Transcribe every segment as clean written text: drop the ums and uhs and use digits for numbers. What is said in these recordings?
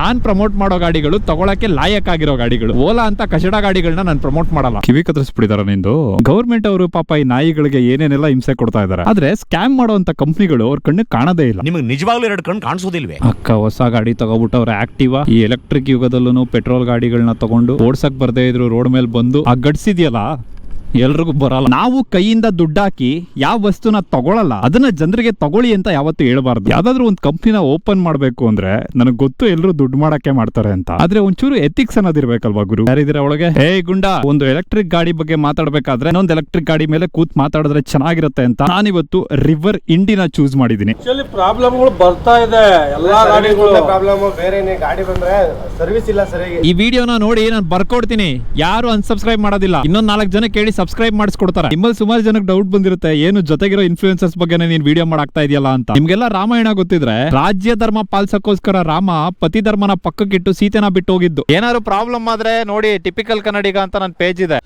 ನಾನ್ promote ಮಾಡೋ ಗಾಡಿಗಳು ತಗೊಳಕ್ಕೆ ಲಾಯಕ್ ಆಗಿರೋ ಗಾಡಿಗಳು. ಓಲಾ ಅಂತ ಕಚಡ ಗಾಡಿಗಳನ್ನ ನಾನು ಪ್ರಮೋಟ್ ಮಾಡಲ್ಲ. ಕಿವಿ ಕತ್ತರಿಸ್ಬಿಟ್ಟಿದಾರ ನಿಂದು. ಗವರ್ಮೆಂಟ್ ಅವರು ಪಾಪ ಈ ನಾಯಿಗಳಿಗೆ ಏನೇನೆಲ್ಲ ಹಿಂಸೆ ಕೊಡ್ತಾ ಇದಾರೆ. ಆದ್ರೆ ಸ್ಕ್ಯಾಮ್ ಮಾಡುವಂತ ಕಂಪ್ನಿಗಳು ಅವ್ರ ಕಣ್ಣಿಗೆ ಕಾಣದೇ ಇಲ್ಲ. ನಿಮಗೆ ನಿಜವಾಗ್ಲೂ ಎರಡು ಕಣ್ಣು ಕಾಣಿಸೋದಿಲ್ವೇ? ಅಕ್ಕ ಹೊಸ ಗಾಡಿ ತಗೋಬಿಟ್ಟವ್ರೆ ಆಕ್ಟಿವಾ. ಈ ಎಲೆಕ್ಟ್ರಿಕ್ ಯುಗದಲ್ಲೂ ಪೆಟ್ರೋಲ್ ಗಾಡಿಗಳನ್ನ ತಗೊಂಡು ಓಡ್ಸಕ್ ಬರ್ದೇ ಇದ್ರು ರೋಡ್ ಮೇಲೆ ಬಂದು ಆ ಗಡ್ಸಿದ್ಯಲ್ಲ ಎಲ್ರಿಗೂ ಬರಲ್ಲ. ನಾವು ಕೈಯಿಂದ ದುಡ್ಡಾಕಿ ಯಾವ ವಸ್ತುನ ತಗೊಳಲ್ಲ, ಅದನ್ನ ಜನರಿಗೆ ತಗೊಳ್ಳಿ ಅಂತ ಯಾವತ್ತು ಹೇಳ್ಬಾರ್ದು. ಯಾವ್ದಾದ್ರು ಒಂದು ಕಂಪ್ನಿನ ಓಪನ್ ಮಾಡ್ಬೇಕು ಅಂದ್ರೆ ನನಗೆ ಗೊತ್ತು ಎಲ್ಲರೂ ದುಡ್ಡು ಮಾಡಕ್ಕೆ ಮಾಡ್ತಾರೆ ಅಂತ, ಆದ್ರೆ ಒಂಚೂರು ಎಥಿಕ್ಸ್ ಅನ್ನೋದಿರ್ಬೇಕಲ್ವಾ ಗುರು. ಯಾರಿದ್ರೆ ಒಳಗೆ ಹೇ ಗುಂಡ, ಒಂದು ಎಲೆಕ್ಟ್ರಿಕ್ ಗಾಡಿ ಬಗ್ಗೆ ಮಾತಾಡ್ಬೇಕಾದ್ರೆ ಇನ್ನೊಂದು ಎಲೆಕ್ಟ್ರಿಕ್ ಗಾಡಿ ಮೇಲೆ ಕೂತ್ ಮಾತಾಡಿದ್ರೆ ಚೆನ್ನಾಗಿರುತ್ತೆ ಅಂತ ನಾನಿವತ್ತು ರಿವರ್ ಇಂಡಿನ ಚೂಸ್ ಮಾಡಿದೀನಿ. ಪ್ರಾಬ್ಲಮ್ಗಳು ಬರ್ತಾ ಇದೆ, ಎಲ್ಲಾ ಗಾಡಿಗಳು ಪ್ರಾಬ್ಲಮ್. ಬೇರೆ ಗಾಡಿ ಬಂದ್ರೆ ಸರ್ವಿಸ್ ಇಲ್ಲ ಸರಿಯಾಗಿ. ಈ ವಿಡಿಯೋನ ನೋಡಿ ನಾನು ಬರ್ಕೊಡ್ತೀನಿ, ಯಾರು ಅನ್ಸಬ್ಸ್ಕ್ರೈಬ್ ಮಾಡೋದಿಲ್ಲ. ಇನ್ನೊಂದ್ 4 ಜನ ಕೇಳಿ ಸಬ್ಸ್ಕ್ರೈಬ್ ಮಾಡಿಸ್ಕೊಡ್ತಾರೆ. ನಿಮ್ಮಲ್ಲಿ ಸುಮಾರು ಜನಕ್ಕೆ ಡೌಟ್ ಬಂದಿರುತ್ತೆ, ಏನು ಜೊತೆಗಿರೋ ಇನ್ಫ್ಲೂಯೆನ್ಸರ್ಸ್ ಬಗ್ಗೆ ನೀನ್ ವಿಡಿಯೋ ಮಾಡಾಕ್ತಾ ಇದೆಯಲ್ಲ ಅಂತ. ನಿಮ್ಗೆಲ್ಲ ರಾಮಾಯಣ ಗೊತ್ತಿದ್ರೆ ರಾಜ್ಯ ಧರ್ಮ ಪಾಲಿಸಕ್ಕೋಸ್ಕರ ರಾಮ ಪತಿ ಧರ್ಮನ ಪಕ್ಕಕ್ಕಿಟ್ಟು ಸೀತೆನ ಬಿಟ್ಟು ಹೋಗಿದ್ದು. ಏನಾದ್ರು ಪ್ರಾಬ್ಲಮ್ ಆದ್ರೆ ನೋಡಿ ಟಿಪಿಕಲ್ ಕನ್ನಡಿಗ ಅಂತ ನನ್ನ ಪೇಜ್ ಇದೆ.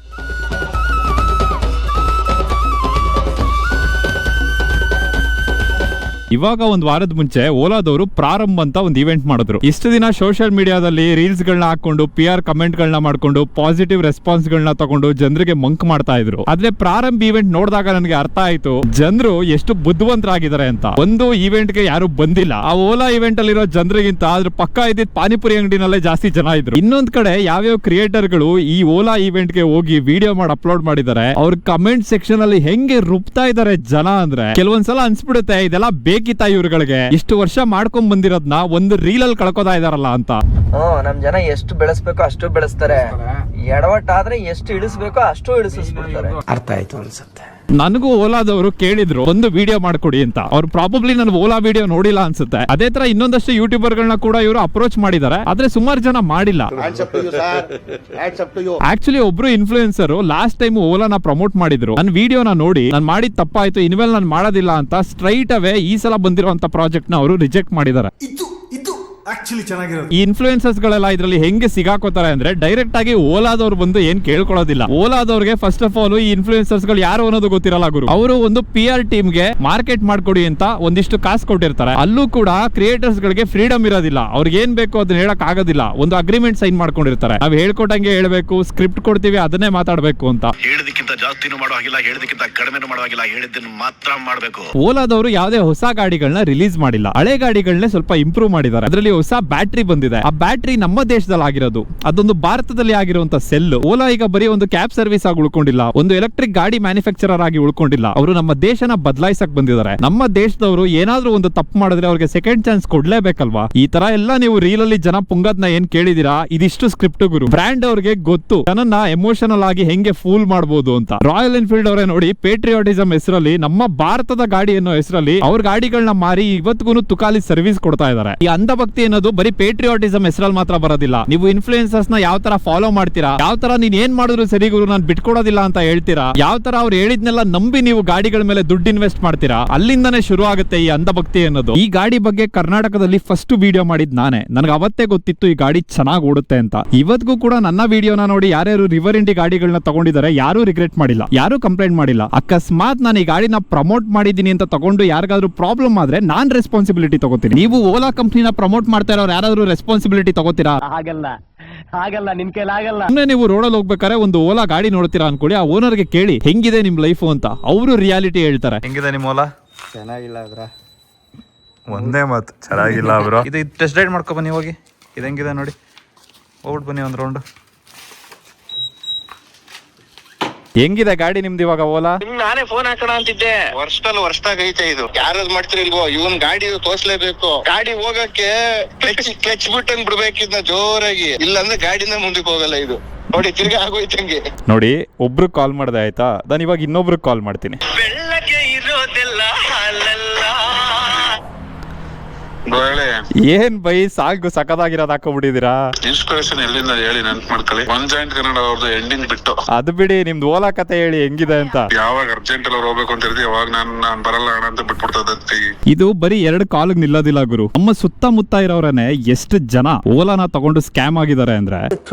ಇವಾಗ ಒಂದ್ ವಾರದ ಮುಂಚೆ ಓಲಾದವರು ಪ್ರಾರಂಭ ಅಂತ ಒಂದು ಇವೆಂಟ್ ಮಾಡಿದ್ರು. ಇಷ್ಟು ದಿನ ಸೋಷಿಯಲ್ ಮೀಡಿಯಾದಲ್ಲಿ ರೀಲ್ಸ್ ಗಳನ್ನ ಹಾಕೊಂಡು PR ಕಮೆಂಟ್ ಗಳನ್ನ ಮಾಡ್ಕೊಂಡು ಪಾಸಿಟಿವ್ ರೆಸ್ಪಾನ್ಸ್ ಗಳನ್ನ ತಗೊಂಡು ಜನರಿಗೆ ಮಂಕ್ ಮಾಡ್ತಾ ಇದ್ರು. ಆದ್ರೆ ಪ್ರಾರಂಭ ಇವೆಂಟ್ ನೋಡಿದಾಗ ನನಗೆ ಅರ್ಥ ಆಯ್ತು ಜನರು ಎಷ್ಟು ಬುದ್ಧಿವಂತರಾಗಿದ್ದಾರೆ ಅಂತ. ಒಂದು ಇವೆಂಟ್ ಗೆ ಯಾರು ಬಂದಿಲ್ಲ. ಆ ಓಲಾ ಇವೆಂಟ್ ಅಲ್ಲಿರೋ ಜನರಿಗಿಂತ ಅದ್ರ ಪಕ್ಕ ಇದ್ದಿದ್ ಪಾನಿಪುರಿ ಅಂಗಡಿನಲ್ಲೇ ಜಾಸ್ತಿ ಜನ ಇದ್ರು. ಇನ್ನೊಂದ್ ಕಡೆ ಯಾವ್ಯಾವ ಕ್ರಿಯೇಟರ್ ಗಳು ಈ ಓಲಾ ಇವೆಂಟ್ ಗೆ ಹೋಗಿ ವಿಡಿಯೋ ಮಾಡಿ ಅಪ್ಲೋಡ್ ಮಾಡಿದ್ದಾರೆ, ಅವ್ರ ಕಮೆಂಟ್ ಸೆಕ್ಷನ್ ಅಲ್ಲಿ ಹೆಂಗೆ ರುಬ್ತಾ ಇದಾರೆ ಜನ ಅಂದ್ರೆ ಕೆಲವೊಂದ್ಸಲ ಅನ್ಸ್ಬಿಡುತ್ತೆ ಇದೆಲ್ಲ ಬೇಕಿತ್ತ ಇವ್ರುಗಳಿಗೆ. ಇಷ್ಟು ವರ್ಷ ಮಾಡ್ಕೊಂಡ್ ಬಂದಿರೋದ್ನ ಒಂದು ರೀಲ್ ಅಲ್ಲಿ ಕಳ್ಕೋತಾ ಇದಾರಲ್ಲ ಅಂತ. ನಮ್ ಜನ ಎಷ್ಟು ಬೆಳೆಸ್ಬೇಕೋ ಅಷ್ಟು ಬೆಳೆಸ್ತಾರೆ, ಎಡವಟ್ಟಾದ್ರೆ ಎಷ್ಟು ಇಳಿಸ್ಬೇಕೋ ಅಷ್ಟು ಇಳಿಸ್ಬಿಡ್ತಾರೆ. ಅರ್ಥ ಆಯ್ತು ಅನ್ಸುತ್ತೆ. ನನಗೂ ಓಲಾದವರು ಕೇಳಿದ್ರು ಒಂದು ವಿಡಿಯೋ ಮಾಡ್ಕೊಡಿ ಅಂತ. ಅವ್ರು ಪ್ರಾಬಬ್ಲಿ ನಾನು ಓಲಾ ವಿಡಿಯೋ ನೋಡಿಲ್ಲ ಅನ್ಸುತ್ತೆ. ಅದೇ ತರ ಇನ್ನೊಂದಷ್ಟು ಯೂಟ್ಯೂಬರ್ ಗಳನ್ನ ಕೂಡ ಇವರು ಅಪ್ರೋಚ್ ಮಾಡಿದ್ದಾರೆ, ಆದ್ರೆ ಸುಮಾರು ಜನ ಮಾಡಿಲ್ಲ. ಆಕ್ಚುಲಿ ಒಬ್ರು ಇನ್ಫ್ಲೂಯೆನ್ಸರ್ ಲಾಸ್ಟ್ ಟೈಮ್ ಓಲಾನ ಪ್ರಮೋಟ್ ಮಾಡಿದ್ರು. ನನ್ನ ವಿಡಿಯೋನ ನೋಡಿ ನಾನು ಮಾಡಿದ ತಪ್ಪಾಯ್ತು, ಇನ್ಮೇಲೆ ನಾನು ಮಾಡೋದಿಲ್ಲ ಅಂತ ಸ್ಟ್ರೈಟ್ ಅವೇ ಈ ಸಲ ಬಂದಿರುವಂತ ಪ್ರಾಜೆಕ್ಟ್ ನ ಅವರು ರಿಜೆಕ್ಟ್ ಮಾಡಿದ್ದಾರೆ. ಈ ಇನ್ಫ್ಲೂಯೆನ್ಸರ್ಸ್ ಗಳೆಲ್ಲ ಇದ್ರಲ್ಲಿ ಹೆಂಗೆ ಸಿಗಾಕೋತಾರೆ ಅಂದ್ರೆ ಡೈರೆಕ್ಟ್ ಆಗಿ ಓಲಾದವ್ರು ಬಂದು ಏನ್ ಕೇಳ್ಕೊಳ್ಳೋದಿಲ್ಲ. ಓಲಾದವ್ರಿಗೆ ಫಸ್ಟ್ ಆಫ್ ಆಲ್ ಈ ಇನ್ಫ್ಲೂಯೆನ್ಸರ್ಸ್ ಗಳು ಯಾರು ಅನ್ನೋದು ಗೊತ್ತಿರಲ್ಲ ಗುರು. ಅವರು ಒಂದು PR ಟೀಮ್ ಗೆ ಮಾರ್ಕೆಟ್ ಮಾಡ್ಕೊಡಿ ಅಂತ ಒಂದಿಷ್ಟು ಕಾಸು ಕೊಟ್ಟಿರ್ತಾರೆ. ಅಲ್ಲೂ ಕೂಡ ಕ್ರಿಯೇಟರ್ಸ್ ಗಳಿಗೆ ಫ್ರೀಡಮ್ ಇರೋದಿಲ್ಲ. ಅವ್ರಿಗೆ ಏನ್ ಬೇಕು ಅದನ್ನ ಹೇಳಕ್ ಆಗೋದಿಲ್ಲ. ಒಂದು ಅಗ್ರಿಮೆಂಟ್ ಸೈನ್ ಮಾಡ್ಕೊಂಡಿರ್ತಾರೆ. ನಾವ್ ಹೇಳ್ಕೊಟ್ಟಂಗೆ ಹೇಳ್ಬೇಕು, ಸ್ಕ್ರಿಪ್ಟ್ ಕೊಡ್ತೀವಿ ಅದನ್ನೇ ಮಾತಾಡ್ಬೇಕು ಅಂತ. ಹೇಳದಕ್ಕಿಂತ ಜಾಸ್ತಿನೂ ಮಾಡುವಾಗಿಲ್ಲ, ಹೇಳದಕ್ಕಿಂತ ಕಡಿಮೆನೂ ಮಾಡುವಾಗಿಲ್ಲ, ಹೇಳಿದ್ದನ್ನು ಮಾತ್ರ ಮಾಡಬೇಕು. ಓಲಾದವರು ಯಾವುದೇ ಹೊಸ ಗಾಡಿಗಳನ್ನ ರಿಲೀಸ್ ಮಾಡಿಲ್ಲ, ಹಳೆ ಗಾಡಿಗಳನ್ನೇ ಸ್ವಲ್ಪ ಇಂಪ್ರೂವ್ ಮಾಡಿದ್ದಾರೆ. ಅದರಲ್ಲಿ ಹೊಸ ಬ್ಯಾಟ್ರಿ ಬಂದಿದೆ. ಆ ಬ್ಯಾಟ್ರಿ ನಮ್ಮ ದೇಶದಲ್ಲಿ ಆಗಿರೋದು, ಅದೊಂದು ಭಾರತದಲ್ಲಿ ಆಗಿರುವಂತ ಸೆಲ್. ಓಲಾ ಈಗ ಬರೀ ಒಂದು ಕ್ಯಾಬ್ ಸರ್ವಿಸ್ ಆಗಿ ಉಳ್ಕೊಂಡಿಲ್ಲ, ಒಂದು ಎಲೆಕ್ಟ್ರಿಕ್ ಗಾಡಿ ಮ್ಯಾನುಫ್ಯಾಕ್ಚರರ್ ಆಗಿ ಉಳ್ಕೊಂಡಿಲ್ಲ. ಅವರು ನಮ್ಮ ದೇಶನ ಬದಲಾಯಿಸಕ್ ಬಂದಿದ್ದಾರೆ. ನಮ್ಮ ದೇಶದವರು ಏನಾದ್ರೂ ಒಂದು ತಪ್ಪು ಮಾಡಿದ್ರೆ ಅವ್ರಿಗೆ ಸೆಕೆಂಡ್ ಚಾನ್ಸ್ ಕೊಡ್ಲೇಬೇಕಲ್ವಾ. ಈ ತರ ಎಲ್ಲ ನೀವು ರೀಲ್ ಅಲ್ಲಿ ಜನ ಪುಂಗದ್ನ ಏನ್ ಕೇಳಿದಿರಾ, ಇದಿಷ್ಟು ಸ್ಕ್ರಿಪ್ಟ್ ಗುರು. ಬ್ರ್ಯಾಂಡ್ ಅವ್ರಿಗೆ ಗೊತ್ತು ಜನನ್ನ ಎಮೋಷನಲ್ ಆಗಿ ಹೆಂಗೆ ಫೂಲ್ ಮಾಡಬಹುದು ಅಂತ. ರಾಯಲ್ ಎನ್ಫೀಲ್ಡ್ ಅವರೇ ನೋಡಿ, ಪೇಟ್ರಿಯಾಟಿಸಂ ಹೆಸರಲ್ಲಿ, ನಮ್ಮ ಭಾರತದ ಗಾಡಿ ಅನ್ನೋ ಹೆಸರಲ್ಲಿ ಅವ್ರ ಗಾಡಿಗಳನ್ನ ಮಾರಿ ಇವತ್ತಿಗೂ ತುಕಾಲಿ ಸರ್ವಿಸ್ ಕೊಡ್ತಾ ಇದ್ದಾರೆ. ಈ ಅಂಧಭಕ್ತಿ ಅನ್ನೋದು ಬರೀ ಪೇಟ್ರಿಯಾಟಿಸಂ ಹೆಸರಲ್ಲಿ ಮಾತ್ರ ಬರೋದಿಲ್ಲ. ನೀವು ಇನ್ಫ್ಲೂಯೆನ್ಸರ್ಸ್ ನ ಯಾವ ತರ ಫಾಲೋ ಮಾಡ್ತೀರಾ, ಯಾವ ತರ ನೀನ್ ಏನ್ ಮಾಡಿದ್ರು ಸರಿ ಗುರು ನಾನು ಬಿಟ್ಕೊಡೋದಿಲ್ಲ ಅಂತ ಹೇಳ್ತೀರಾ, ಯಾವ ತರ ಅವ್ರು ಹೇಳಿದ್ನೆಲ್ಲ ನಂಬಿ ನೀವು ಗಾಡಿಗಳ ಮೇಲೆ ದುಡ್ಡು ಇನ್ವೆಸ್ಟ್ ಮಾಡ್ತೀರಾ, ಅಲ್ಲಿಂದಾನೇ ಶುರು ಆಗುತ್ತೆ ಈ ಅಂಧಭಕ್ತಿ ಅನ್ನೋದು. ಈ ಗಾಡಿ ಬಗ್ಗೆ ಕರ್ನಾಟಕದಲ್ಲಿ ಫಸ್ಟ್ ವಿಡಿಯೋ ಮಾಡಿದ್ ನಾನೇ. ನನಗೆ ಅವತ್ತೇ ಗೊತ್ತಿತ್ತು ಈ ಗಾಡಿ ಚೆನ್ನಾಗಿ ಓಡುತ್ತೆ ಅಂತ. ಇವತ್ತಿಗೂ ಕೂಡ ನನ್ನ ವಿಡಿಯೋನ ನೋಡಿ ಯಾರ್ಯಾರು ರಿವರ್ ಇಂಡಿ ಗಾಡಿಗಳನ್ನ ತಗೊಂಡಿದ್ದಾರೆ ಯಾರು ರಿಗ್ರೆಟ್ ಮಾಡಿಲ್ಲ, ಯಾರು ಕಂಪ್ಲೇಂಟ್ ಮಾಡಿಲ್ಲ. ಅಕಸ್ಮಾತ್ ನಾನು ಈ ಗಾಡಿನ ಪ್ರಮೋಟ್ ಮಾಡಿದೀನಿ ಅಂತ ತಗೊಂಡು ಯಾರಿಗಾದ್ರೂ ಪ್ರಾಬ್ಲಮ್ ಆದ್ರೆ ನಾನ್ ರೆಸ್ಪಾನ್ಸಿಬಿಲಿಟಿ ತಗೋತೀನಿ. ನೀವು ಓಲಾ ಕಂಪ್ನಿನ ಪ್ರಮೋಟ್ ಮಾಡ್ತಾ ಇರೋರು ಯಾರಾದ್ರೂ ರೆಸ್ಪಾನ್ಸಿಬಿಲಿಟಿ ತಗೋತೀರಾ? ಹಾಗಲ್ಲ, ನಿನ್ ಕೈಲಿ ಆಗಲ್ಲ. ಸುಮ್ಮನೆ ನೀವು ರೋಡಲ್ಲಿ ಹೋಗ್ಬೇಕಾದ್ರೆ ಒಂದು ಓಲಾ ಗಾಡಿ ನೋಡ್ತೀರಾ ಅನ್ಕೊಳ್ಳಿ, ಆ ಓನರ್ಗೆ ಕೇಳಿ ಹೆಂಗಿದೆ ನಿಮ್ ಲೈಫ್ ಅಂತ. ಅವರು ರಿಯಾಲಿಟಿ ಹೇಳ್ತಾರೆ. ಹೆಂಗಿದೆ ನಿಮ್ಮ ಓಲಾ? ಚೆನ್ನಾಗಿಲ್ಲ ಬ್ರಾ. ಒಂದೇ ಮಾತು, ಚೆನ್ನಾಗಿಲ್ಲ ಬ್ರೋ. ಇದು ಟೆಸ್ಟ್ ರೈಡ್ ಮಾಡ್ಕೊ ಬನ್ನಿ ಹೋಗಿ. ಇದು ಹೆಂಗಿದೆ ನೋಡಿ, ಹೋಗ್ಬಿಟ್ಟು ಬನ್ನಿ ಒಂದು ರೌಂಡ್. ಹೆಂಗಿದೆ ಗಾಡಿ ನಿಮ್ದು ಇವಾಗ ಓಲಾ? ನಾನೇ ಫೋನ್ ಹಾಕೋಣ ಅಂತಿದ್ದೆ. ವರ್ಷದಾಗ ಐತೆ ಇದು. ಯಾರಾದ್ರು ಮಾಡ್ತಿರಿಲ್ವೋ, ಇವನ್ ಗಾಡಿ ತೋರ್ಸ್ಲೇಬೇಕು. ಗಾಡಿ ಹೋಗಕ್ಕೆ ಕ್ಲಚ್ ಬಿಟ್ಟಂಗ್ ಬಿಡ್ಬೇಕಿದ್ನ ಜೋರಾಗಿ, ಇಲ್ಲಾಂದ್ರೆ ಗಾಡಿನ ಮುಂದಕ್ಕೆ ಹೋಗಲ್ಲ ಇದು. ನೋಡಿ ತಿರ್ಗಿ ಆಗೋಯ್ತಂಗೆ. ನೋಡಿ ಒಬ್ರು ಕಾಲ್ ಮಾಡ್ದೆ ಆಯ್ತಾ, ನಾನು ಇವಾಗ ಇನ್ನೊಬ್ರು ಕಾಲ್ ಮಾಡ್ತೀನಿ. ಬೆಳ್ಳಗೆ ಇರೋದೆಲ್ಲ ಹಾಲಲ್ಲ. ಏನ್ ಬೈ ಸಾಕು ಸಕದಾಗಿರೋದ್ ಹಾಕೋಬಿಟ್ಟಿದೀರಾ? ಇನ್ಸ್ಪಿರೇಷನ್ ಎಲ್ಲಿಂದ ಹೇಳಿ ನೆನ್ಪ್ ಮಾಡ್ಕೊಳ್ಳಿ. ಒನ್ ಜಾಯಿಂಟ್ ಕನ್ನಡ ಅವ್ರದ್ದು ಎಂಡಿಂಗ್ ಬಿಟ್ಟು ಅದು ಬಿಡಿ, ನಿಮ್ದು ಓಲಾ ಕತೆ ಹೇಳಿ ಹೆಂಗಿದೆ ಅಂತ. ಯಾವಾಗ ಅರ್ಜೆಂಟ್ ಅಲ್ಲಿ ಹೋಗ್ಬೇಕು ಅಂತ ಹೇಳ್ತೀವಿ ಅವಾಗ ನಾನ್ ಬರಲ್ಲ ಅಣ್ಣ ಅಂತ ಬಿಟ್ಬಿಡ್ತದೆ. ಇದು ಬರೀ 2 ಕಾಲ್ ನಿಲ್ಲೋದಿಲ್ಲ ಗುರು. ನಮ್ಮ ಸುತ್ತಮುತ್ತ ಇರೋರನೆ ಎಷ್ಟು ಜನ ಓಲಾನ ತಗೊಂಡು ಸ್ಕ್ಯಾಮ್ ಆಗಿದ್ದಾರೆ ಅಂದ್ರೆ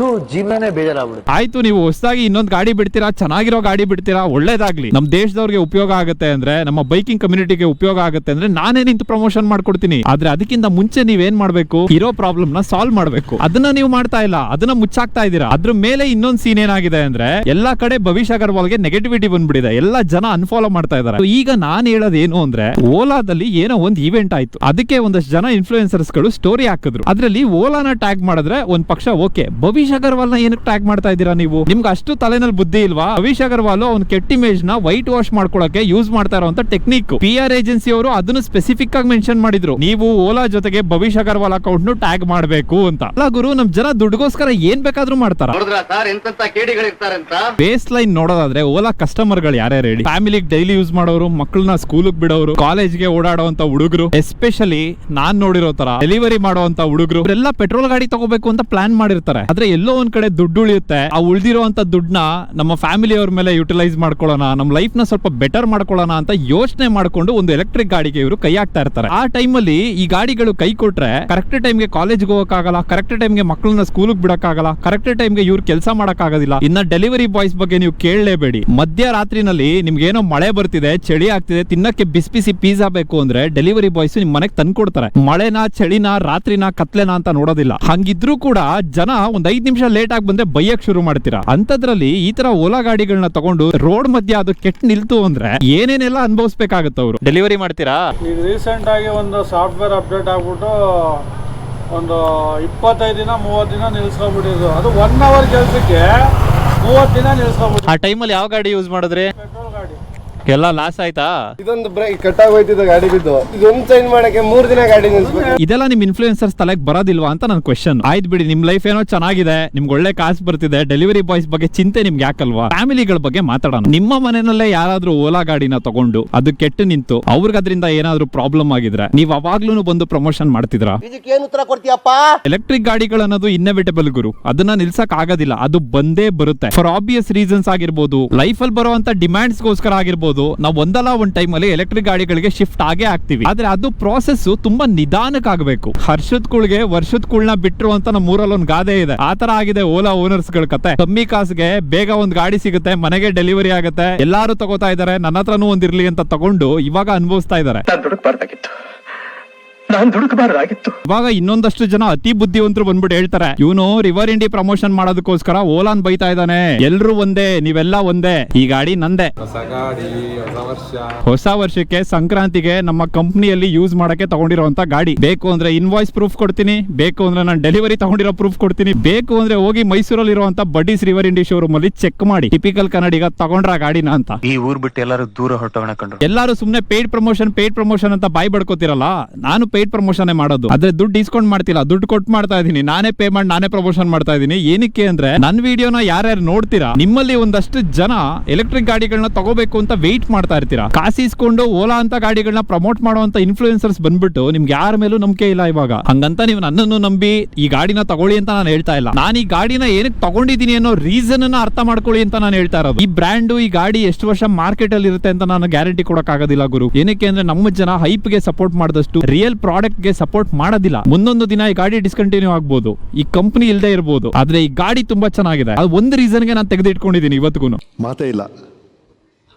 ಜೀವನನೇ ಬೇಜಾರಾಗ್ಬಿಡುತ್ತೆ. ಆಯ್ತು, ನೀವು ಹೊಸದಾಗಿ ಇನ್ನೊಂದು ಗಾಡಿ ಬಿಡ್ತೀರಾ, ಚೆನ್ನಾಗಿರೋ ಗಾಡಿ ಬಿಡ್ತೀರಾ, ಒಳ್ಳೇದಾಗ್ಲಿ. ನಮ್ ದೇಶದವ್ರಿಗೆ ಉಪಯೋಗ ಆಗುತ್ತೆ ಅಂದ್ರೆ, ನಮ್ಮ ಬೈಕಿಂಗ್ ಕಮ್ಯುನಿಟಿಗೆ ಉಪಯೋಗ ಆಗುತ್ತೆ ಅಂದ್ರೆ ನಾನೇ ನಿಂತು ಪ್ರಮೋಷನ್ ಮಾಡ್ಕೊಡ್ತೀನಿ. ಆದ್ರೆ ಅದಕ್ಕೆ ಅದಕ್ಕಿಂತ ಮುಂಚೆ ನೀವೇನ್ ಮಾಡ್ಬೇಕು, ಇರೋ ಪ್ರಾಬ್ಲಮ್ ನ ಸಾಲ್ವ್ ಮಾಡ್ಬೇಕು. ಅದನ್ನ ನೀವು ಮಾಡ್ತಾ ಇಲ್ಲ, ಅದನ್ನ ಮುಚ್ಚಾಕ್ತಾ ಇದೀರಾ. ಅದ್ರ ಮೇಲೆ ಇನ್ನೊಂದ್ ಸೀನ್ ಏನಾಗಿದೆ ಅಂದ್ರೆ ಎಲ್ಲಾ ಕಡೆ ಭವಿಷ್ ಅಗರ್ವಾಲ್ಗೆ ನೆಗೆಟಿವಿಟಿ ಬಂದ್ಬಿಟ್ಟಿದೆ, ಎಲ್ಲಾ ಜನ ಅನ್ಫಾಲೋ ಮಾಡ್ತಾ ಇದಾರೆ. ಈಗ ನಾನ್ ಹೇಳೋದೇನು ಅಂದ್ರೆ, ಓಲಾದಲ್ಲಿ ಏನೋ ಒಂದ್ ಇವೆಂಟ್ ಆಯ್ತು, ಅದಕ್ಕೆ ಒಂದಷ್ಟು ಜನ ಇನ್ಫ್ಲೂಯೆನ್ಸರ್ಸ್ ಗಳು ಸ್ಟೋರಿ ಹಾಕಿದ್ರು. ಅದ್ರಲ್ಲಿ ಓಲಾನ ಟ್ಯಾಗ್ ಮಾಡಿದ್ರೆ ಒಂದ್ ಪಕ್ಷ ಓಕೆ, ಭವಿಷ್ ಅಗರ್ವಾಲ್ ನ ಏನಕ್ಕೆ ಟ್ಯಾಗ್ ಮಾಡ್ತಾ ಇದೀರಾ ನೀವು? ನಿಮ್ಗೆ ಅಷ್ಟು ತಲೆನಲ್ಲಿ ಬುದ್ಧಿ ಇಲ್ವಾ? ಭವಿಷ್ ಅಗರ್ವಾಲ್ ಅವ್ನ ಕೆಟ್ಟ ಇಮೇಜ್ ನ ವೈಟ್ ವಾಶ್ ಮಾಡ್ಕೊಳಕ್ಕೆ ಯೂಸ್ ಮಾಡ್ತಾ ಇರುವಂತ ಟೆಕ್ನಿಕ್. PR ಏಜೆನ್ಸಿ ಅವರು ಅದನ್ನು ಸ್ಪೆಸಿಫಿಕ್ ಆಗಿ ಮೆನ್ಷನ್ ಮಾಡಿದ್ರು, ನೀವು ಓಲಾ ಜೊತೆಗೆ ಭವಿಷ್ ಅಗರ್ವಾಲ್ ಅಕೌಂಟ್ ನು ಟ್ಯಾಗ್ ಮಾಡಬೇಕು ಅಂತ. ಅಲ್ಲ ಗುರು, ನಮ್ ಜನ ದುಡ್ಡುಗೋಸ್ಕರ ಏನ್ ಬೇಕಾದ್ರೂ ಮಾಡ್ತಾರ. ಬೇಸ್ ಲೈನ್ ನೋಡೋದಾದ್ರೆ ಓಲಾ ಕಸ್ಟಮರ್ ಗಳು ಯಾರ್ಯಾರು ಹೇಳಿ? ಫ್ಯಾಮಿಲಿ ಡೈಲಿ ಯೂಸ್ ಮಾಡೋರು, ಮಕ್ಕಳನ್ನ ಸ್ಕೂಲ್ ಬಿಡೋರು, ಕಾಲೇಜ್ಗೆ ಓಡಾಡುವಂತ ಹುಡುಗರು, ಎಸ್ಪೆಷಲಿ ನಾನ್ ನೋಡಿರೋ ತರ ಡೆಲಿವರಿ ಮಾಡುವಂತ ಹುಡುಗರು, ಇವರೆಲ್ಲ ಪೆಟ್ರೋಲ್ ಗಾಡಿ ತಗೋಬೇಕು ಅಂತ ಪ್ಲಾನ್ ಮಾಡಿರ್ತಾರೆ. ಆದ್ರೆ ಎಲ್ಲೋ ಒಂದ್ ಕಡೆ ದುಡ್ಡು ಉಳಿಯುತ್ತೆ, ಆ ಉಳಿದಿರುವಂತ ದುಡ್ಡನ್ನ ನಮ್ಮ ಫ್ಯಾಮಿಲಿ ಅವ್ರ ಮೇಲೆ ಯುಟಿಲೈಸ್ ಮಾಡ್ಕೊಳ್ಳೋಣ, ನಮ್ಮ ಲೈಫ್ ನ ಸ್ವಲ್ಪ ಬೆಟರ್ ಮಾಡ್ಕೊಳ್ಳೋಣ ಅಂತ ಯೋಚನೆ ಮಾಡ್ಕೊಂಡು ಒಂದು ಎಲೆಕ್ಟ್ರಿಕ್ ಗಾಡಿಗೆ ಇವರು ಕೈ ಹಾಕ್ತಾ ಇರ್ತಾರೆ. ಆ ಟೈಮ್ ಅಲ್ಲಿ ಈ ಗಾಡಿಗಳು ಕೈ ಕೊಟ್ರೆ ಕರೆಕ್ಟ್ ಟೈಮ್ಗೆ ಕಾಲೇಜ್ಗೆ ಹೋಗಕ್ಕಾಗಲ್ಲ, ಕರೆಕ್ಟ್ ಟೈಮ್ಗೆ ಮಕ್ಕಳನ್ನ ಸ್ಕೂಲ್ ಬಿಡಕ್ಕಾಗಲ್ಲ, ಕರೆಕ್ಟ್ ಟೈಮ್ಗೆ ಇವ್ರು ಕೆಲಸ ಮಾಡಕ್ಕಾಗೋದಿಲ್ಲ. ಇನ್ನ ಡೆಲಿವರಿ ಬಾಯ್ಸ್ ಬಗ್ಗೆ ನೀವು ಕೇಳಲೇಬೇಡಿ. ಮಧ್ಯರಾತ್ರಿನಲ್ಲಿ ನಿಮ್ಗೆ ಏನೋ ಮಳೆ ಬರ್ತಿದೆ, ಚಳಿ ಆಗ್ತಿದೆ, ತಿನ್ನಕ್ಕೆ ಬಿಸಿ ಬಿಸಿ ಪಿಜ್ಜಾ ಬೇಕು ಅಂದ್ರೆ ಡೆಲಿವರಿ ಬಾಯ್ಸ್ ನಿಮ್ ಮನೆಗೆ ತಂದ್ಕೊಡ್ತಾರೆ. ಮಳೆನಾ, ಚಳಿನಾ, ರಾತ್ರಿನ, ಕತ್ಲೆನಾ ಅಂತ ನೋಡೋದಿಲ್ಲ. ಹಂಗಿದ್ರು ಕೂಡ ಜನ ಒಂದ್ 5 ನಿಮಿಷ ಲೇಟ್ ಆಗಿ ಬಂದ್ರೆ ಬೈಯಕ್ ಶುರು ಮಾಡ್ತೀರಾ. ಅಂತದ್ರಲ್ಲಿ ಈ ತರ ಓಲಾ ಗಾಡಿಗಳನ್ನ ತಗೊಂಡು ರೋಡ್ ಮಧ್ಯೆ ಅದು ಕೆಟ್ಟ ನಿಲ್ತು ಅಂದ್ರೆ ಏನೇನೆಲ್ಲ ಅನುಭವಿಸ್ಬೇಕಾಗತ್ತ ಅವರು. ಡೆಲಿವರಿ ಮಾಡ್ತೀರಾ? ಈಗ ರೀಸೆಂಟ್ ಆಗಿ ಒಂದು ಸಾಫ್ಟ್ವೇರ್ ಅಪ್ಡೇಟ್ ಆಗ್ಬಿಟ್ಟು ಒಂದು 25 ದಿನ 30 ದಿನ ನಿಲ್ಸ್ಕೊಂಡ್ಬಿಟ್ಟಿದ್ರು. ಅದು 1 hour ಕೆಲಸಕ್ಕೆ 30 ದಿನ ನಿಲ್ಸ್ಕೊಂಡ್ಬಿಟ್ಟು. ಆ ಟೈಮಲ್ಲಿ ಯಾವ ಗಾಡಿ ಯೂಸ್ ಮಾಡಿದ್ರಿ? ಪೆಟ್ರೋಲ್ ಗಾಡಿ. ಎಲ್ಲ ಲಾಸ್ ಆಯ್ತಾ? ಇದೊಂದು ಬ್ರೇಕ್ ಕಟ್ಟಾಗಿ ಹೋಯ್ತಿದ್ದ ಗಾಡಿ ಬಿದ್ದು, ಇದೊಂದು ಚೇಂಜ್ ಮಾಡಕ್ಕೆ 3 ದಿನ ಗಾಡಿ ನಿಲ್ಸ್ಬೇಕು. ಇದೆಲ್ಲ ನಿಮ್ ಇನ್ಫ್ಲೂಯೆನ್ಸರ್ಸ್ ತಲೆಗೆ ಬರೋದಿಲ್ವಾ ಅಂತ ನನ್ನ ಕ್ವೆಶ್ಚನ್. ಆಯ್ತು ಬಿಡಿ, ನಿಮ್ ಲೈಫ್ ಏನೋ ಚೆನ್ನಾಗಿದೆ, ನಿಮ್ಗೆ ಒಳ್ಳೆ ಕಾಸು ಬರ್ತಿದೆ, ಡೆಲಿವರಿ ಬಾಯ್ಸ್ ಬಗ್ಗೆ ಚಿಂತೆ ನಿಮ್ಗೆ ಯಾಕಲ್ವಾ? ಫ್ಯಾಮಿಲಿಗಳ ಬಗ್ಗೆ ಮಾತಾಡೋಣ. ನಿಮ್ಮ ಮನೆಯಲ್ಲೇ ಯಾರಾದ್ರೂ ಓಲಾ ಗಾಡಿನ ತಗೊಂಡು ಅದು ಕೆಟ್ಟು ನಿಂತು ಅವ್ರಿಗೆ ಅದರಿಂದ ಏನಾದ್ರೂ ಪ್ರಾಬ್ಲಮ್ ಆಗಿದ್ರೆ ನೀವು ಅವಾಗ್ಲೂ ಬಂದು ಪ್ರಮೋಷನ್ ಮಾಡ್ತಿದ್ರಾ? ಇದಕ್ಕೇನು ಉತ್ತರ ಕೊಡ್ತೀಯಪ್ಪ? ಎಲೆಕ್ಟ್ರಿಕ್ ಗಾಡಿಗಳು ಅನ್ನೋದು ಇನ್ನೆವಿಟಬಲ್ ಗುರು, ಅದನ್ನ ನಿಲ್ಸಕ್ ಆಗೋದಿಲ್ಲ, ಅದು ಬಂದೇ ಬರುತ್ತೆ. ಫಾರ್ ಆಬ್ವಿಯಸ್ ರೀಸನ್ಸ್ ಆಗಿರ್ಬೋದು, ಲೈಫ್ ಅಲ್ಲಿ ಬರುವಂತ ಡಿಮ್ಯಾಂಡ್ಸ್ ಗೋಸ್ಕರ ಆಗಿರ್ಬೋದು, ನಾವು ಒಂದಲ್ಲ ಒಂದ್ ಟೈಮ್ ಅಲ್ಲಿ ಎಲೆಕ್ಟ್ರಿಕ್ ಗಾಡಿಗಳಿಗೆ ಶಿಫ್ಟ್ ಆಗೇ ಆಗ್ತೀವಿ. ಆದ್ರೆ ಅದು ಪ್ರೋಸೆಸ್ ತುಂಬಾ ನಿಧಾನಕ್ಕೆ ಆಗಬೇಕು. ವರ್ಷದ ಕುಳ್ನ ಬಿಟ್ರು ಅಂತ ನಮ್ಮ ಊರಲ್ಲಿ ಒಂದು ಗಾದೆ ಇದೆ. ಆತರ ಆಗಿದೆ ಓಲಾ ಓನರ್ಸ್ ಗಳ ಕತೆ. ಕಮ್ಮಿ ಕಾಸಿಗೆ ಬೇಗ ಒಂದ್ ಗಾಡಿ ಸಿಗುತ್ತೆ, ಮನೆಗೆ ಡೆಲಿವರಿ ಆಗುತ್ತೆ, ಎಲ್ಲಾರು ತಗೋತಾ ಇದಾರೆ, ನನ್ನ ಹತ್ರನೂ ಒಂದಿರ್ಲಿ ಅಂತ ತಗೊಂಡು ಇವಾಗ ಅನುಭವಿಸ್ತಾ ಇದಾರೆ. ಇವಾಗ ಇನ್ನೊಂದಷ್ಟು ಜನ ಅತಿ ಬುದ್ಧಿವಂತರು ಬಂದ್ಬಿಟ್ಟು ಹೇಳ್ತಾರೆ, ಇವನು ರಿವರ್ ಇಂಡಿ ಪ್ರಮೋಷನ್ ಮಾಡೋದಕ್ಕೋಸ್ಕರ ಓಲಾನ್ ಬೈತಾ ಇದ್ದಾನೆ, ಎಲ್ರು ಒಂದೇ, ನೀವೆಲ್ಲ ಒಂದೇ, ಈ ಗಾಡಿ ನಂದೇ. ಹೊಸ ವರ್ಷಕ್ಕೆ ಸಂಕ್ರಾಂತಿಗೆ ನಮ್ಮ ಕಂಪ್ನಿಯಲ್ಲಿ ಯೂಸ್ ಮಾಡಕ್ಕೆ ತಗೊಂಡಿರುವಂತ ಗಾಡಿ. ಬೇಕು ಅಂದ್ರೆ ಇನ್ವಾಯ್ಸ್ ಪ್ರೂಫ್ ಕೊಡ್ತೀನಿ, ಬೇಕು ಅಂದ್ರೆ ನಾನು ಡೆಲಿವರಿ ತಗೊಂಡಿರೋ ಪ್ರೂಫ್ ಕೊಡ್ತೀನಿ, ಬೇಕು ಅಂದ್ರೆ ಹೋಗಿ ಮೈಸೂರಲ್ಲಿ ಇರುವಂತ ಬಡ್ಡೀಸ್ ರಿವರ್ ಇಂಡಿ ಶೋರೂಮ್ ಅಲ್ಲಿ ಚೆಕ್ ಮಾಡಿ, ಟಿಪಿಕಲ್ ಕನ್ನಡಿಗ ತಗೊಂಡ್ರ ಗಾಡಿನ ಅಂತ. ಈ ಊರ್ ಬಿಟ್ಟು ಎಲ್ಲರೂ ದೂರ ಹೊರಟೋಣ ಕಂಡ್ರು. ಎಲ್ಲಾರು ಸುಮ್ನೆ ಪೇಡ್ ಪ್ರಮೋಷನ್ ಅಂತ ಬಾಯ್ ಬಡ್ಕೋತಿರಲ್ಲ. ನಾನು ಪೇಡ್ ಪ್ರಮೋಷನ್ ಮಾಡೋದು, ಆದ್ರೆ ದುಡ್ಡು ಡಿಸ್ಕೌಂಟ್ ಮಾಡ್ತಿಲ್ಲ, ದುಡ್ಡು ಕೊಟ್ಟು ಮಾಡ್ತಾ ಇದೀನಿ, ನಾನೇ ಪೇ ಮಾಡಿ ನಾನೇ ಪ್ರಮೋಷನ್ ಮಾಡ್ತಾ ಇದೀನಿ. ಏನಕ್ಕೆ ಅಂದ್ರೆ ನನ್ನ ವಿಡಿಯೋನ ಯಾರ್ಯಾರು ನೋಡ್ತೀರಾ, ನಿಮ್ಮಲ್ಲಿ ಒಂದಷ್ಟು ಜನ ಎಲೆಕ್ಟ್ರಿಕ್ ಗಾಡಿಗಳನ್ನ ತಗೋಬೇಕು ಅಂತ ವೆಯ್ಟ್ ಮಾಡ್ತಾ ಇರ್ತೀರಾ. ಕಾಸಿಸ್ಕೊಂಡು ಓಲಾ ಅಂತ ಗಾಡಿಗಳನ್ನ ಪ್ರಮೋಟ್ ಮಾಡುವಂತ ಇನ್ಫ್ಲೂಯೆನ್ಸರ್ಸ್ ಬಂದ್ಬಿಟ್ಟು ನಿಮ್ಗೆ ಯಾರ ಮೇಲೂ ನಂಬಿಕೆ ಇಲ್ಲ ಇವಾಗ. ಹಂಗಂತ ನೀವು ನನ್ನನ್ನು ನಂಬಿ ಈ ಗಾಡಿನ ತಗೊಳ್ಳಿ ಅಂತ ನಾನು ಹೇಳ್ತಾ ಇಲ್ಲ. ನಾನು ಈ ಗಾಡಿನ ಏನಕ್ಕೆ ತಗೊಂಡಿದ್ದೀನಿ ಅನ್ನೋ ರೀಸನ್ ಅನ್ನ ಅರ್ಥ ಮಾಡ್ಕೊಳ್ಳಿ ಅಂತ ನಾನು ಹೇಳ್ತಾ ಇರೋದು. ಈ ಬ್ರ್ಯಾಂಡ್, ಈ ಗಾಡಿ ಎಷ್ಟು ವರ್ಷ ಮಾರ್ಕೆಟ್ ಅಲ್ಲಿ ಇರುತ್ತೆ ಅಂತ ನಾನು ಗ್ಯಾರಂಟಿ ಕೊಡಕ್ ಆಗೋದಿಲ್ಲ ಗುರು. ಏನಕ್ಕೆ ಅಂದ್ರೆ ನಮ್ಮ ಜನ ಹೈಪ್ ಗೆ ಸಪೋರ್ಟ್ ಮಾಡಿದಷ್ಟು ರಿಯಲ್ ಪ್ರಾಡಕ್ಟ್ ಗೆ ಸಪೋರ್ಟ್ ಮಾಡೋದಿಲ್ಲ. ಮುಂದೊಂದು ದಿನ ಈ ಗಾಡಿ ಡಿಸ್ಕಂಟಿನ್ಯೂ ಆಗ್ಬೋದು, ಈ ಕಂಪನಿ ಇಲ್ಲದೆ ಇರಬಹುದು, ಆದ್ರೆ ಈ ಗಾಡಿ ತುಂಬಾ ಚೆನ್ನಾಗಿದೆ. ಅದು ಒಂದು ರೀಸನ್ಗೆ ನಾನು ತೆಗೆದಿಟ್ಕೊಂಡಿದ್ದೀನಿ ಇವತ್ತಿಗೂ. ಮಾತೇ ಇಲ್ಲ.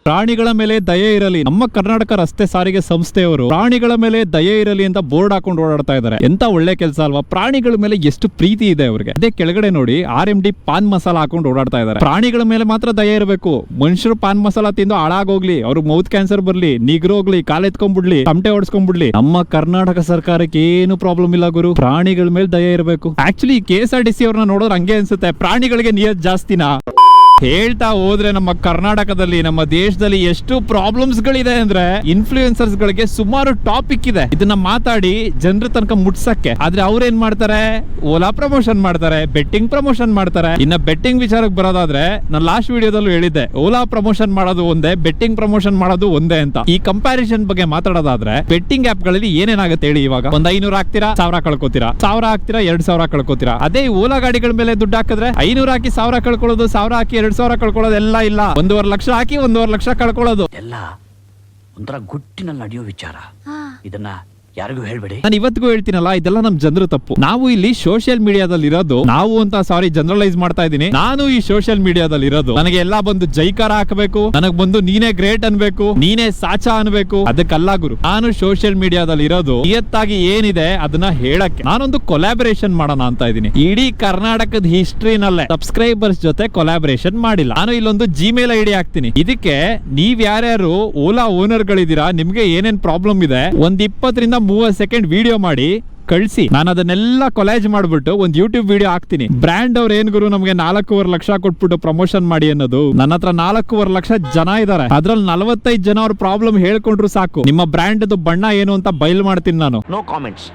ಪ್ರಾಣಿಗಳ ಮೇಲೆ ದಯೆ ಇರಲಿ. ನಮ್ಮ ಕರ್ನಾಟಕ ರಸ್ತೆ ಸಾರಿಗೆ ಸಂಸ್ಥೆಯವರು ಪ್ರಾಣಿಗಳ ಮೇಲೆ ದಯೆ ಇರಲಿ ಅಂತ ಬೋರ್ಡ್ ಹಾಕೊಂಡು ಓಡಾಡ್ತಾ ಇದ್ದಾರೆ. ಎಂತ ಒಳ್ಳೆ ಕೆಲಸ ಅಲ್ವಾ? ಪ್ರಾಣಿಗಳ ಮೇಲೆ ಎಷ್ಟು ಪ್ರೀತಿ ಇದೆ ಅವ್ರಿಗೆ. ಅದೇ ಕೆಳಗಡೆ ನೋಡಿ RMD ಪಾನ್ ಮಸಾಲ ಹಾಕೊಂಡು ಓಡಾಡ್ತಾ ಇದ್ದಾರೆ. ಪ್ರಾಣಿಗಳ ಮೇಲೆ ಮಾತ್ರ ದಯೆ ಇರಬೇಕು. ಮನುಷ್ಯರು ಪಾನ್ ಮಸಾಲ ತಿಂದು ಹಾಳಾಗೋಗ್ಲಿ, ಅವ್ರಿಗೆ ಮೌತ್ ಕ್ಯಾನ್ಸರ್ ಬರ್ಲಿ, ನಿಗ್ರೋಗ್ಲಿ, ಕಾಲೆತ್ಕೊಂಡ್ಬಿಡ್ಲಿ, ತಮಟೆ ಹೊಡ್ಸ್ಕೊಂಡ್ಬಿಡ್ಲಿ, ನಮ್ಮ ಕರ್ನಾಟಕ ಸರ್ಕಾರಕ್ಕೆ ಏನು ಪ್ರಾಬ್ಲಮ್ ಇಲ್ಲ ಗುರು. ಪ್ರಾಣಿಗಳ ಮೇಲೆ ದಯೆ ಇರಬೇಕು. ಆಕ್ಚುಲಿ KSRTC ಅವ್ರನ್ನ ನೋಡೋರು ಹಂಗೆ ಅನ್ಸುತ್ತೆ, ಪ್ರಾಣಿಗಳಿಗೆ ನಿಯತ್ ಜಾಸ್ತಿನಾ? ಹೇಳ್ತಾ ಹೋದ್ರೆ ನಮ್ಮ ಕರ್ನಾಟಕದಲ್ಲಿ, ನಮ್ಮ ದೇಶದಲ್ಲಿ ಎಷ್ಟು ಪ್ರಾಬ್ಲಮ್ಸ್ ಗಳಿದೆ ಅಂದ್ರೆ ಇನ್ಫ್ಲೂಯೆನ್ಸರ್ಸ್ ಗಳಿಗೆ ಸುಮಾರು ಟಾಪಿಕ್ ಇದೆ ಇದನ್ನ ಮಾತಾಡಿ ಜನರ ತನಕ ಮುಟ್ಸಕ್ಕೆ. ಆದ್ರೆ ಅವ್ರೇನ್ ಮಾಡ್ತಾರೆ, ಓಲಾ ಪ್ರಮೋಷನ್ ಮಾಡ್ತಾರೆ, ಬೆಟ್ಟಿಂಗ್ ಪ್ರಮೋಷನ್ ಮಾಡ್ತಾರೆ. ಇನ್ನ ಬೆಟ್ಟಿಂಗ್ ವಿಚಾರಕ್ಕೆ ಬರೋದಾದ್ರೆ ನಾನು ಲಾಸ್ಟ್ ವಿಡಿಯೋದಲ್ಲೂ ಹೇಳಿದ್ದೆ, ಓಲಾ ಪ್ರಮೋಷನ್ ಮಾಡೋದು ಒಂದೇ, ಬೆಟ್ಟಿಂಗ್ ಪ್ರಮೋಷನ್ ಮಾಡೋದು ಒಂದೇ ಅಂತ. ಈ ಕಂಪ್ಯಾರಿಸನ್ ಬಗ್ಗೆ ಮಾತಾಡೋದಾದ್ರೆ ಬೆಟ್ಟಿಂಗ್ ಆಪ್ ಗಳಲ್ಲಿ ಏನೇನಾಗುತ್ತೆ ಹೇಳಿ? ಇವಾಗ ಒಂದ್ 500 ಹಾಕ್ತೀರಾ, 1000 ಕಳ್ಕೊತೀರಾ, 1000 ಹಾಕ್ತೀರಾ, 2000 ಕಳ್ಕೊತೀರಾ. ಅದೇ ಓಲಾ ಗಾಡಿಗಳ ಮೇಲೆ ದುಡ್ಡು ಹಾಕಿದ್ರೆ 500 ಹಾಕಿ 1000 ಕಳ್ಕೊಳ್ಳೋದು, 1000 ಹಾಕಿ 2000 ಕಳ್ಕೊಳ್ಳೋದು ಎಲ್ಲ ಇಲ್ಲ. 1.5 ಲಕ್ಷ ಹಾಕಿ 1.5 ಲಕ್ಷ ಕಳ್ಕೊಳ್ಳೋದು ಎಲ್ಲ ಒಂಥರ ಗುಟ್ಟಿನಲ್ಲಿ ನಡೆಯೋ ವಿಚಾರ. ಇದನ್ನ ಯಾರಿಗೂ ಹೇಳ್ಬೇಡಿ. ನಾನು ಇವತ್ತಿಗೂ ಹೇಳ್ತೀನಲ್ಲ, ಇದೆಲ್ಲ ನಮ್ ಜನರು ತಪ್ಪು. ನಾವು ಇಲ್ಲಿ ಸೋಷಿಯಲ್ ಮೀಡಿಯಾದಲ್ಲಿ ಇರೋದು, ನಾವು ಅಂತ ಸಾರಿ ಜನರಲೈಸ್ ಮಾಡ್ತಾ ಇದೀನಿ, ನಾನು ಈ ಸೋಷಿಯಲ್ ಮೀಡಿಯಾದಲ್ಲಿ ಇರೋದು. ನನಗೆ ಎಲ್ಲಾ ಬಂದು ಜೈಕಾರ ಹಾಕಬೇಕು, ನನಗ್ ಬಂದು ನೀನೇ ಗ್ರೇಟ್ ಅನ್ಬೇಕು, ನೀನೇ ಸಾಚಾ ಅನ್ಬೇಕು, ಅದಕ್ಕಲ್ಲ ಗುರು. ನಾನು ಸೋಷಿಯಲ್ ಮೀಡಿಯಾದಲ್ಲಿ ಇರೋದು ನಿಯತ್ತಾಗಿ ಏನಿದೆ ಅದನ್ನ ಹೇಳಕ್ಕೆ. ನಾನೊಂದು ಕೊಲಾಬರೇಷನ್ ಮಾಡೋಣ ಅಂತ ಇದೀನಿ. ಇಡೀ ಕರ್ನಾಟಕದ ಹಿಸ್ಟ್ರಿನಲ್ಲೇ ಸಬ್ಸ್ಕ್ರೈಬರ್ಸ್ ಜೊತೆ ಕೊಲಾಬರೇಷನ್ ಮಾಡಿಲ್ಲ. ನಾನು ಇಲ್ಲೊಂದು ಜಿಮೇಲ್ ಐಡಿ ಹಾಕ್ತೀನಿ. ಇದಕ್ಕೆ ನೀವ್ ಯಾರ್ಯಾರು ಓಲಾ ಓನರ್ ಗಳಿದ್ದೀರಾ, ನಿಮ್ಗೆ ಏನೇನ್ ಪ್ರಾಬ್ಲಮ್ ಇದೆ, ಒಂದ್ 20 ರಿಂದ 30 ಸೆಕೆಂಡ್ ವಿಡಿಯೋ ಮಾಡಿ ಕಳಿಸಿ. ನಾನು ಅದನ್ನೆಲ್ಲ ಕೊಲಾಜ್ ಮಾಡ್ಬಿಟ್ಟು ಒಂದು ಯೂಟ್ಯೂಬ್ ವಿಡಿಯೋ ಹಾಕ್ತೀನಿ. ಬ್ರ್ಯಾಂಡ್ ಅವ್ರು ಏನ್ ಗುರು ನಮ್ಗೆ 4.5 ಲಕ್ಷ ಕೊಟ್ಬಿಟ್ಟು ಪ್ರಮೋಷನ್ ಮಾಡಿ ಅನ್ನೋದು. ನನ್ನ ಹತ್ರ 4.5 ಲಕ್ಷ ಜನ ಇದಾರೆ, ಅದ್ರಲ್ಲಿ 45 ಜನ ಅವ್ರ ಪ್ರಾಬ್ಲಮ್ ಹೇಳ್ಕೊಂಡ್ರು ಸಾಕು. ನಿಮ್ಮ ಬ್ರ್ಯಾಂಡ್ ಬಣ್ಣ ಏನು ಅಂತ ಬಯಲು ಮಾಡ್ತೀನಿ ನಾನು. No comments.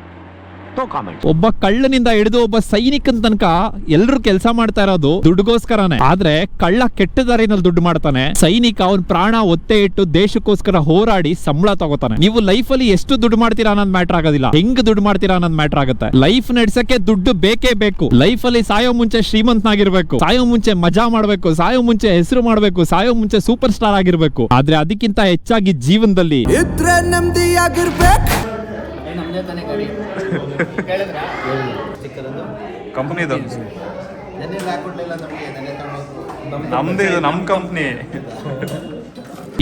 ಒಬ್ಬ ಕಳ್ಳನಿಂದ ಹಿಡಿದು ಒಬ್ಬ ಸೈನಿಕನ ತನಕ ಎಲ್ರು ಕೆಲಸ ಮಾಡ್ತಾ ಇರೋದು ದುಡ್ಡುಗೋಸ್ಕರನೇ. ಆದ್ರೆ ಕಳ್ಳ ಕೆಟ್ಟ ದಾರಿನಲ್ಲಿ ದುಡ್ಡು ಮಾಡ್ತಾನೆ, ಸೈನಿಕ ಅವನ್ ಪ್ರಾಣ ಒತ್ತೆ ಇಟ್ಟು ದೇಶಕ್ಕೋಸ್ಕರ ಹೋರಾಡಿ ಸಂಬಳ ತಗೋತಾನೆ. ನೀವು ಲೈಫ್ ಅಲ್ಲಿ ಎಷ್ಟು ದುಡ್ಡು ಮಾಡ್ತೀರಾ ಅನ್ನೋದು ಮ್ಯಾಟರ್ ಆಗೋದಿಲ್ಲ, ಹೆಂಗ್ ದುಡ್ಡು ಮಾಡ್ತೀರಾ ಅನ್ನೋದು ಮ್ಯಾಟರ್ ಆಗುತ್ತೆ. ಲೈಫ್ ನಡೆಸಕ್ಕೆ ದುಡ್ಡು ಬೇಕೇ ಬೇಕು. ಲೈಫ್ ಅಲ್ಲಿ ಸಾಯೋ ಮುಂಚೆ ಶ್ರೀಮಂತನಾಗಿರ್ಬೇಕು, ಸಾಯೋ ಮುಂಚೆ ಮಜಾ ಮಾಡ್ಬೇಕು, ಸಾಯೋ ಮುಂಚೆ ಹೆಸರು ಮಾಡ್ಬೇಕು, ಸಾಯೋ ಮುಂಚೆ ಸೂಪರ್ ಸ್ಟಾರ್ ಆಗಿರ್ಬೇಕು. ಆದ್ರೆ ಅದಕ್ಕಿಂತ ಹೆಚ್ಚಾಗಿ ಜೀವನದಲ್ಲಿ ಇದ್ರೆ ನೆಮ್ಮದಿಯಾಗಿರ್ಬೇಕು. ಕಂಪ್ನಿದು ನಮ್ದು, ಇದು ನಮ್ ಕಂಪ್ನಿ.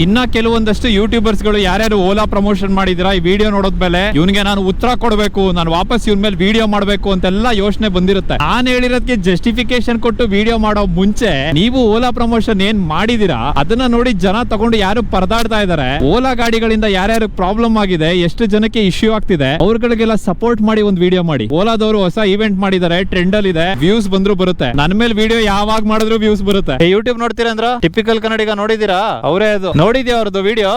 ಇನ್ನ ಕೆಲವೊಂದಷ್ಟು ಯೂಟ್ಯೂಬರ್ಸ್ ಗಳು ಯಾರ್ಯಾರು ಓಲಾ ಪ್ರಮೋಷನ್ ಮಾಡಿದಿರಾ ಈ ವಿಡಿಯೋ ನೋಡೋದ್ಮೇಲೆ ಇವನಿಗೆ ನಾನು ಉತ್ತರ ಕೊಡಬೇಕು, ನಾನು ವಾಪಸ್ ಇವನ್ ಮೇಲೆ ವಿಡಿಯೋ ಮಾಡಬೇಕು ಅಂತೆಲ್ಲ ಯೋಚನೆ ಬಂದಿರುತ್ತೆ. ನಾನು ಹೇಳಿರೋದಕ್ಕೆ ಜಸ್ಟಿಫಿಕೇಶನ್ ಕೊಟ್ಟು ವಿಡಿಯೋ ಮಾಡೋ ಮುಂಚೆ ನೀವು ಓಲಾ ಪ್ರಮೋಷನ್ ಏನ್ ಮಾಡಿದಿರಾ ಅದನ್ನ ನೋಡಿ ಜನ ತಗೊಂಡು ಯಾರು ಪರದಾಡ್ತಾ ಇದಾರೆ, ಓಲಾ ಗಾಡಿಗಳಿಂದ ಯಾರ್ಯಾರು ಪ್ರಾಬ್ಲಮ್ ಆಗಿದೆ, ಎಷ್ಟು ಜನಕ್ಕೆ ಇಶ್ಯೂ ಆಗ್ತಿದೆ, ಅವ್ರಗಳಿಗೆಲ್ಲ ಸಪೋರ್ಟ್ ಮಾಡಿ ಒಂದು ವಿಡಿಯೋ ಮಾಡಿ. ಓಲಾದವರು ಹೊಸ ಇವೆಂಟ್ ಮಾಡಿದ್ದಾರೆ, ಟ್ರೆಂಡ್ ಅಲ್ಲಿ ಇದೆ, ವ್ಯೂಸ್ ಬಂದ್ರು ಬರುತ್ತೆ. ನನ್ನ ಮೇಲೆ ವಿಡಿಯೋ ಯಾವಾಗ ಮಾಡಿದ್ರು ವ್ಯೂಸ್ ಬರುತ್ತೆ. ಯೂಟ್ಯೂಬ್ ನೋಡ್ತೀರಾ ಅಂದ್ರ ಟಿಪಿಕಲ್ ಕನ್ನಡಿಗ ನೋಡಿದೀರಾ? ಅವರೇ ಅದು ನೋಡಿದ್ಯಾ ಅವ್ರದ್ದು ವಿಡಿಯೋ?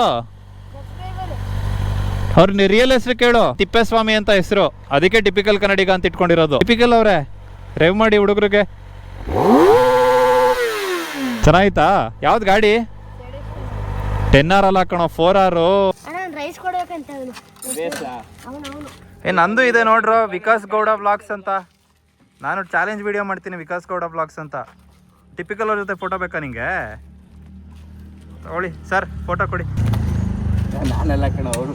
ಅವ್ರ ರಿಯಲ್ ಹೆಸರು ಕೇಳು, ತಿಪ್ಪೇಸ್ವಾಮಿ ಅಂತ ಹೆಸರು, ಅದಕ್ಕೆ ಟಿಪಿಕಲ್ ಕನ್ನಡಿಗ ಅಂತ ಇಟ್ಕೊಂಡಿರೋದು. ಟಿಪಿಕಲ್ ಅವ್ರೆ ರೇವ್ ಮಾಡಿ ಹುಡುಗರಿಗೆ. ಚೆನ್ನಾಯ್ತಾ? ಯಾವ್ದು ಗಾಡಿ? 10R ಅಲ್ಲ ಕಣೋ, 4R. ನಂದು ಇದೆ ನೋಡ್ರು, ವಿಕಾಸ್ ಗೌಡ ವ್ಲಾಗ್ಸ್ ಅಂತ. ನಾನು ಚಾಲೆಂಜ್ ವಿಡಿಯೋ ಮಾಡ್ತೀನಿ, ವಿಕಾಸ್ ಗೌಡ ವ್ಲಾಗ್ಸ್ ಅಂತ. ಟಿಪಿಕಲ್ ಅವ್ರ ಜೊತೆ ಫೋಟೋ ಬೇಕಾ ನಿಂಗೆ? ತಗೊಳ್ಳಿ ಸರ್, ಫೋಟೋ ಕೊಡಿ. ನಾನೆಲ್ಲ ಕಣ ಅವ್ರು